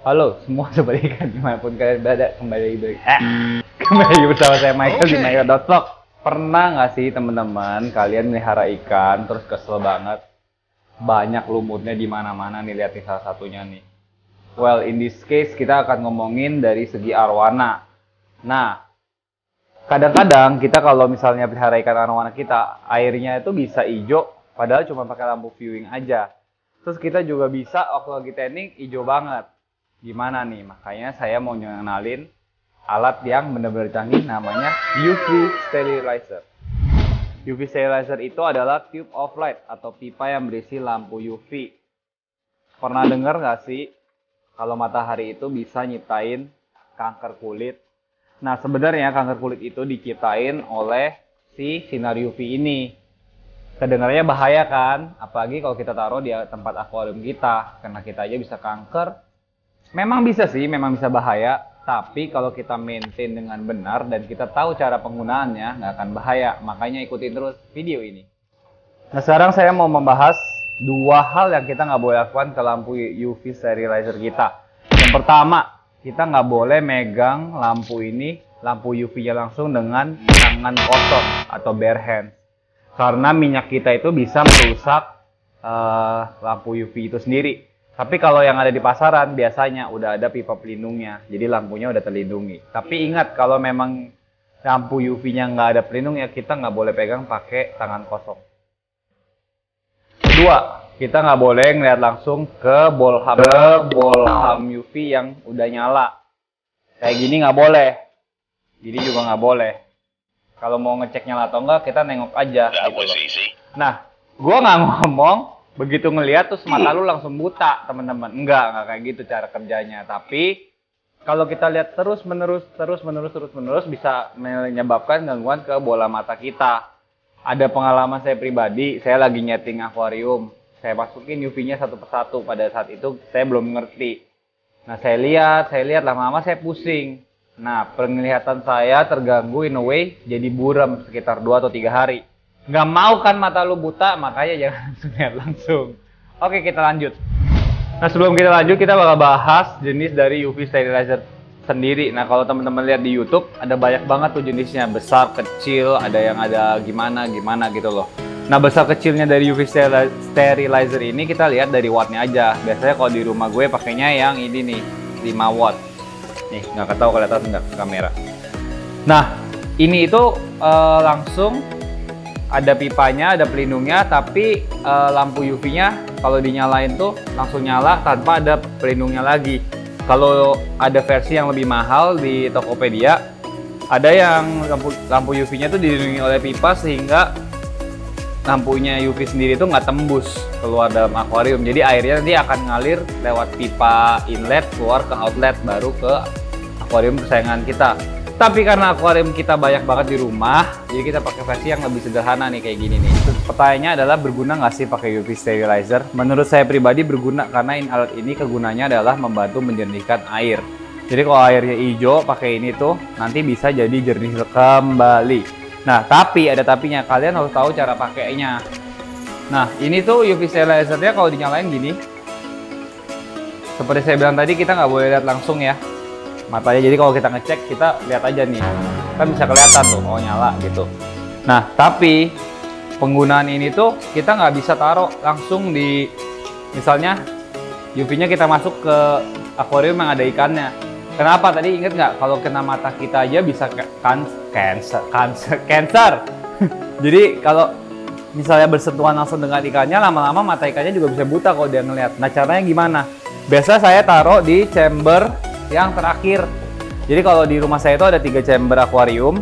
Halo semua sobat ikan dimanapun kalian berada, kembali bersama saya Michael di Michael.vlog. Pernah nggak sih teman-teman kalian melihara ikan terus kesel banget, banyak lumutnya di mana-mana nih, lihat nih salah satunya nih. Well, in this case kita akan ngomongin dari segi arwana. Nah, kadang-kadang kita kalau misalnya pelihara ikan arwana kita, airnya itu bisa hijau padahal cuma pakai lampu viewing aja. Terus kita juga bisa waktu lagi tanning hijau banget. Gimana nih? Makanya saya mau ngenalin alat yang benar-benar canggih, namanya UV sterilizer. UV sterilizer itu adalah tube of light atau pipa yang berisi lampu UV. Pernah dengar nggak sih kalau matahari itu bisa nyiptain kanker kulit? Nah, sebenarnya kanker kulit itu diciptain oleh si sinar UV ini. Kedengarannya bahaya kan? Apalagi kalau kita taruh di tempat akuarium kita, karena kita aja bisa kanker. Memang bisa sih, memang bisa bahaya, tapi kalau kita maintain dengan benar dan kita tahu cara penggunaannya, nggak akan bahaya. Makanya ikutin terus video ini. Nah, sekarang saya mau membahas dua hal yang kita nggak boleh lakukan ke lampu UV sterilizer kita. Yang pertama, kita nggak boleh megang lampu ini, lampu UV-nya langsung dengan tangan kosong atau bare hand. Karena minyak kita itu bisa merusak lampu UV itu sendiri. Tapi kalau yang ada di pasaran biasanya udah ada pipa pelindungnya, jadi lampunya udah terlindungi. Tapi ingat, kalau memang lampu UV-nya nggak ada pelindungnya, kita nggak boleh pegang pakai tangan kosong. Kedua, kita nggak boleh ngeliat langsung ke bolham UV yang udah nyala. Kayak gini nggak boleh, gini juga nggak boleh. Kalau mau ngecek nyala atau enggak, kita nengok aja gitu loh. Nah, gua nggak ngomong begitu ngelihat terus mata lu langsung buta, teman-teman. Enggak kayak gitu cara kerjanya. Tapi kalau kita lihat terus menerus bisa menyebabkan gangguan ke bola mata kita. Ada pengalaman saya pribadi, saya lagi nyeting akuarium. Saya masukin UV-nya satu persatu. Pada saat itu saya belum ngerti. Nah, saya lihat lama-lama saya pusing. Nah, penglihatan saya terganggu in a way, jadi buram sekitar 2 atau 3 hari. Nggak mau kan mata lu buta, makanya jangan langsung lihat langsung. Oke, kita lanjut. Nah, sebelum kita lanjut, kita bakal bahas jenis dari UV sterilizer sendiri. Nah, kalau teman-teman lihat di YouTube, ada banyak banget tuh jenisnya, besar, kecil, ada yang ada gimana gitu loh. Nah, besar kecilnya dari UV sterilizer ini kita lihat dari wattnya aja. Biasanya kalau di rumah gue pakainya yang ini nih, 5 watt. Nih, nggak tahu kelihatan nggak ke kamera. Nah, ini itu langsung ada pipanya, ada pelindungnya, tapi lampu UV-nya kalau dinyalain tuh langsung nyala tanpa ada pelindungnya lagi. Kalau ada versi yang lebih mahal di Tokopedia, ada yang lampu UV-nya tuh dilindungi oleh pipa sehingga lampunya UV sendiri tuh nggak tembus keluar dalam akuarium. Jadi airnya nanti akan ngalir lewat pipa inlet keluar ke outlet baru ke akuarium kesayangan kita. Tapi karena akuarium kita banyak banget di rumah, jadi kita pakai versi yang lebih sederhana nih, kayak gini nih. Terus pertanyaannya adalah, berguna nggak sih pakai UV sterilizer? Menurut saya pribadi berguna, karena alat ini kegunaannya adalah membantu menjernihkan air. Jadi kalau airnya hijau, pakai ini tuh nanti bisa jadi jernih kembali. Nah, tapi ada tapinya, kalian harus tahu cara pakainya. Nah, ini tuh UV sterilizernya kalau dinyalain gini. Seperti saya bilang tadi, kita nggak boleh lihat langsung ya matanya, jadi kalau kita ngecek kita lihat aja nih, kan bisa kelihatan tuh, oh nyala gitu. Nah, tapi penggunaan ini tuh kita nggak bisa taruh langsung di, misalnya UV-nya kita masuk ke akuarium yang ada ikannya. Kenapa? Tadi inget nggak, kalau kena mata kita aja bisa cancer. Jadi kalau misalnya bersentuhan langsung dengan ikannya, lama-lama mata ikannya juga bisa buta kalau dia ngelihat. Nah, caranya gimana? Biasa saya taruh di chamber yang terakhir. Jadi kalau di rumah saya itu ada 3 chamber akuarium,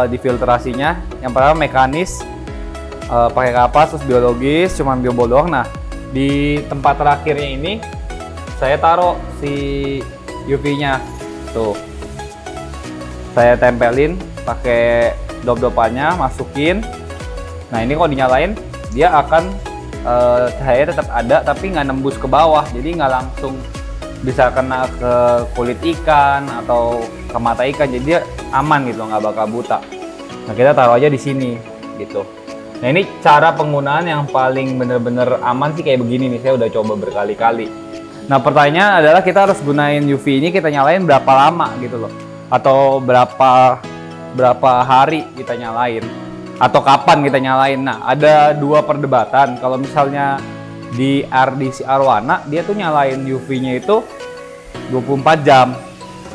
di filtrasinya. Yang pertama mekanis, pakai kapas, terus biologis, cuma biobol doang. Nah, di tempat terakhirnya ini saya taruh si UV-nya. Tuh, saya tempelin pakai dop-dopannya, masukin. Nah, ini kalau dinyalain dia akan cahaya tetap ada, tapi nggak nembus ke bawah, jadi nggak langsung bisa kena ke kulit ikan atau ke mata ikan, jadi dia aman gitu, nggak bakal buta. Nah, kita taruh aja di sini gitu. Nah, ini cara penggunaan yang paling bener-bener aman sih kayak begini nih, saya udah coba berkali-kali. Nah, pertanyaan adalah kita harus gunain UV ini kita nyalain berapa lama gitu loh. Atau berapa hari kita nyalain. Atau kapan kita nyalain. Nah, ada dua perdebatan. Kalau misalnya di RDC Arowana, dia tuh nyalain UV-nya itu 24 jam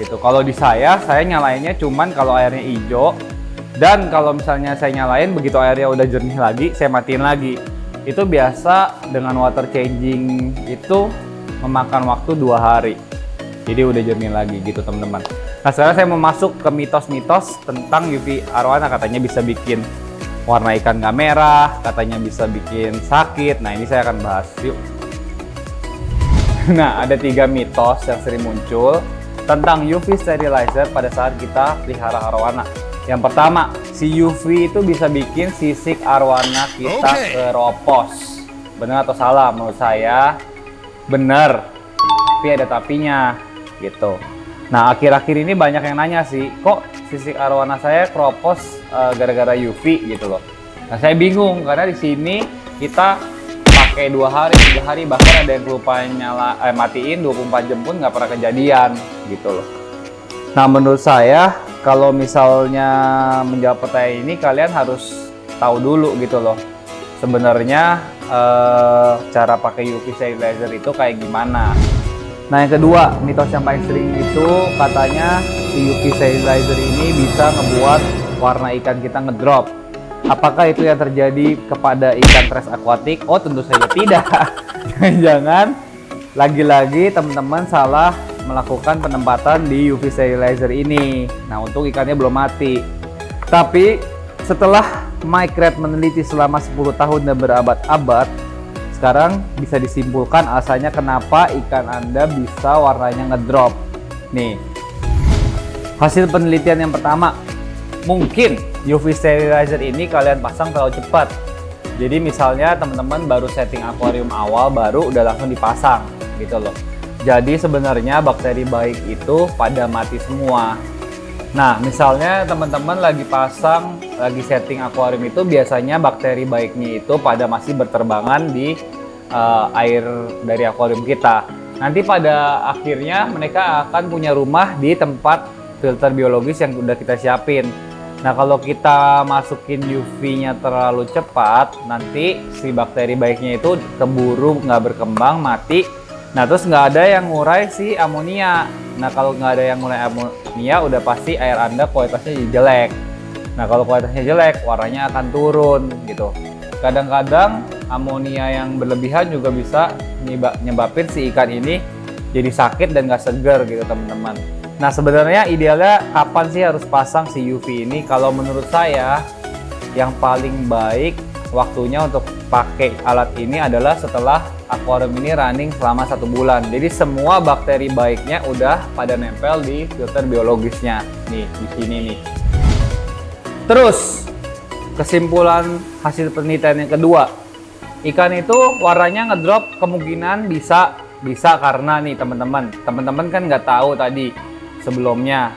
gitu. Kalau di saya nyalainnya cuman kalau airnya hijau. Dan kalau misalnya saya nyalain begitu airnya udah jernih lagi, saya matiin lagi. Itu biasa dengan water changing itu memakan waktu 2 hari. Jadi udah jernih lagi gitu teman-teman. Nah, sekarang saya mau masuk ke mitos-mitos tentang UV Arowana. Katanya bisa bikin warna ikan nggak merah, katanya bisa bikin sakit. Nah, ini saya akan bahas yuk. Nah, ada 3 mitos yang sering muncul tentang UV sterilizer pada saat kita pelihara arowana. Yang pertama, si UV itu bisa bikin sisik arowana kita keropos. Benar atau salah? Menurut saya benar, tapi ada tapinya gitu. Nah, akhir-akhir ini banyak yang nanya sih, kok sisik arowana saya keropos gara-gara UV gitu loh. Nah, saya bingung karena di sini kita pakai 2 hari, 3 hari, bahkan ada yang lupa matiin 24 jam pun nggak pernah kejadian gitu loh. Nah, menurut saya kalau misalnya menjawab pertanyaan ini, kalian harus tahu dulu gitu loh. Sebenarnya cara pakai UV sterilizer itu kayak gimana. Nah, yang kedua, mitos yang paling sering itu katanya si UV sterilizer ini bisa ngebuat warna ikan kita ngedrop. Apakah itu yang terjadi kepada ikan tres akuatik? Oh, tentu saja tidak. Jangan lagi-lagi teman-teman salah melakukan penempatan di UV sterilizer ini. Nah, untuk ikannya belum mati. Tapi setelah Mike Red meneliti selama 10 tahun dan berabad-abad, sekarang bisa disimpulkan alasannya kenapa ikan Anda bisa warnanya ngedrop. Nih, hasil penelitian yang pertama, mungkin UV sterilizer ini kalian pasang terlalu cepat. Jadi misalnya teman-teman baru setting akuarium awal, baru udah langsung dipasang gitu loh. Jadi sebenarnya bakteri baik itu pada mati semua. Nah, misalnya teman-teman lagi setting akuarium itu, biasanya bakteri baiknya itu pada masih berterbangan di air dari akuarium kita. Nanti pada akhirnya mereka akan punya rumah di tempat filter biologis yang udah kita siapin. Nah, kalau kita masukin UV-nya terlalu cepat, nanti si bakteri baiknya itu keburu nggak berkembang, mati. Nah, terus nggak ada yang ngurai si amonia. Nah, kalau nggak ada yang ngurai amonia, udah pasti air Anda kualitasnya jadi jelek. Nah, kalau kualitasnya jelek, warnanya akan turun gitu. Kadang-kadang amonia yang berlebihan juga bisa nyebabin si ikan ini jadi sakit dan nggak segar gitu teman-teman. Nah, sebenarnya idealnya kapan sih harus pasang si UV ini? Kalau menurut saya, yang paling baik waktunya untuk pakai alat ini adalah setelah akuarium ini running selama 1 bulan. Jadi semua bakteri baiknya udah pada nempel di filter biologisnya. Nih, di sini nih. Terus, kesimpulan hasil penelitian yang kedua. Ikan itu warnanya ngedrop kemungkinan bisa karena nih teman-teman kan nggak tahu tadi sebelumnya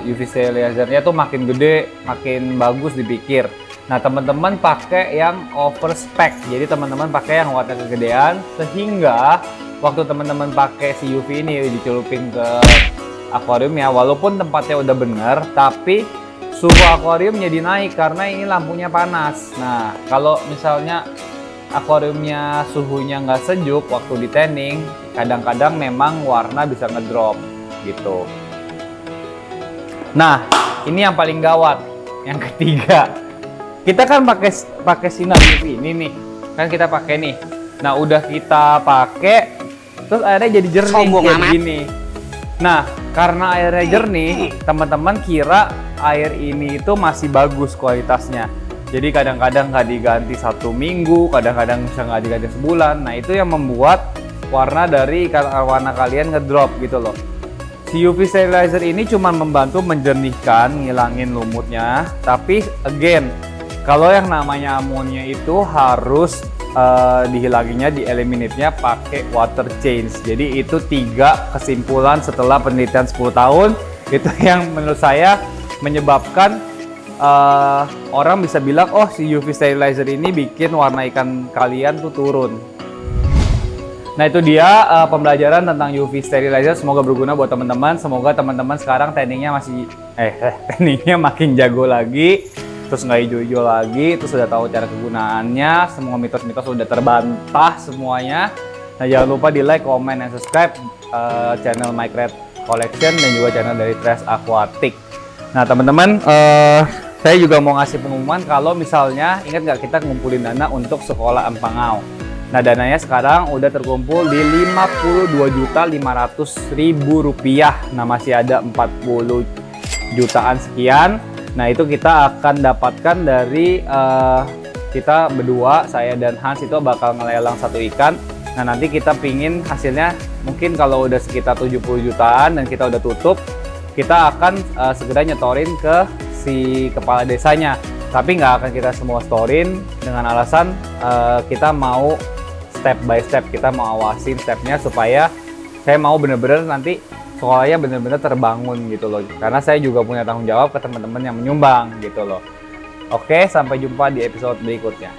UV sterilizer-nya tuh makin gede, makin bagus dipikir. Nah, teman-teman pakai yang over spec. Jadi teman-teman pakai yang wattnya kegedean, sehingga waktu teman-teman pakai si UV ini dicelupin ke akuariumnya, walaupun tempatnya udah bener, tapi suhu akuarium jadi naik karena ini lampunya panas. Nah, kalau misalnya akuariumnya suhunya nggak sejuk waktu di tanning, kadang-kadang memang warna bisa ngedrop gitu. Nah, ini yang paling gawat, yang ketiga. Kita kan pakai sinar UV ini nih, kan kita pakai nih. Nah, udah kita pakai, terus airnya jadi jernih kayak gini. Nah, karena airnya jernih, teman-teman kira air ini itu masih bagus kualitasnya. Jadi kadang-kadang nggak diganti 1 minggu, kadang-kadang bisa nggak diganti sebulan. Nah, itu yang membuat warna dari ikan arowana kalian ngedrop gitu loh. Si UV sterilizer ini cuma membantu menjernihkan, ngilangin lumutnya. Tapi again, kalau yang namanya amonia itu harus dihilanginya, dieliminate-nya pakai water change. Jadi itu 3 kesimpulan setelah penelitian 10 tahun. Itu yang menurut saya menyebabkan orang bisa bilang, oh si UV sterilizer ini bikin warna ikan kalian tuh turun. Nah itu dia pembelajaran tentang UV sterilizer, semoga berguna buat teman-teman. Semoga teman-teman sekarang tekniknya tekniknya makin jago lagi, terus nggak hijau-hijau lagi, terus sudah tahu cara kegunaannya, semua mitos-mitos sudah terbantah semuanya. Nah jangan lupa di like, comment, dan subscribe channel Mike Red Collection dan juga channel dari Trash Aquatic. Nah teman-teman, saya juga mau ngasih pengumuman kalau misalnya ingat nggak kita ngumpulin dana untuk sekolah Empangau. Nah dananya sekarang udah terkumpul di Rp52.500.000. Nah masih ada 40 jutaan sekian. Nah itu kita akan dapatkan dari kita berdua, saya dan Hans itu bakal ngelelang satu ikan. Nah nanti kita pingin hasilnya mungkin kalau udah sekitar 70 jutaan dan kita udah tutup, kita akan segera nyetorin ke si kepala desanya. Tapi nggak akan kita semua storin dengan alasan kita mau step by step, kita mau awasin stepnya supaya saya mau bener-bener nanti sekolahnya bener-bener terbangun gitu loh. Karena saya juga punya tanggung jawab ke teman-teman yang menyumbang gitu loh. Oke, sampai jumpa di episode berikutnya.